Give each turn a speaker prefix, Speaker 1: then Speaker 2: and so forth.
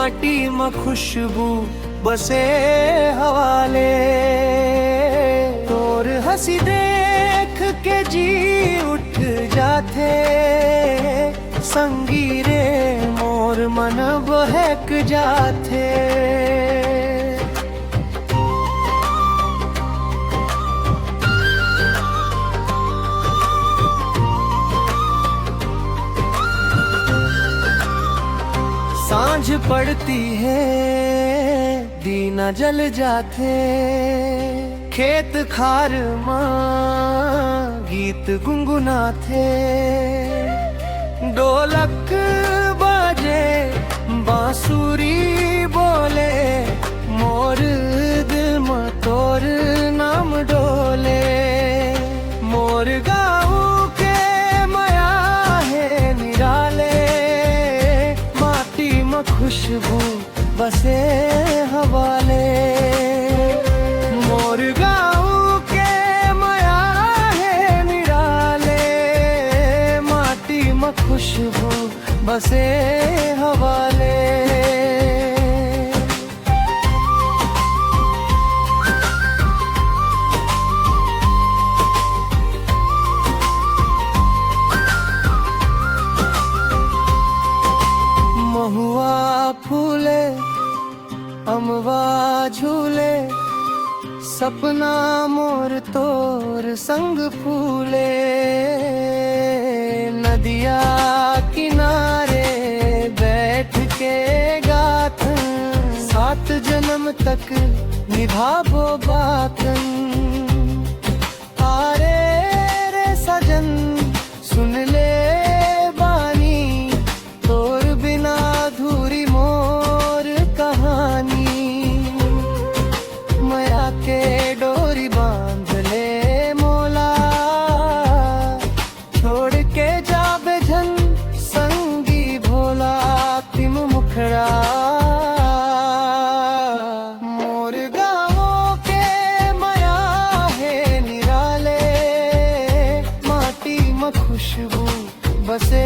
Speaker 1: माटी में खुशबू बसे हवाले। तोर हंसी देख के जी उठ जाते, संगी रे मोर मन बहक जाते। सांझ पड़ती है दीना जल जाते, खेत खार माँ गीत गुनगुनाते। ढोलक बाजे बांसुरी बोले, मोर दिल में तोर नाम डोले। मोर गाँव के माया है निराले, माटी में खुशबू बसे हवाले। मोर गाँव के माया है निराले, माटी में खुशबू बसे हवाले। महुआ फूले अमवा झूले, सपना मोर तोर संग फूले। नदिया किनारे बैठ के गाथन, 7 जन्म तक निभाबो बातन। आरे रे सजन सुन ले बानी, तोर बिना अधूरी मोर कहानी। माया के डोरी बांध ले मोला, छोड़ के जाबे झन संगी भोला। तिम मुखड़ा मोर गाँव के माया है निराले, माटी में खुशबू बसे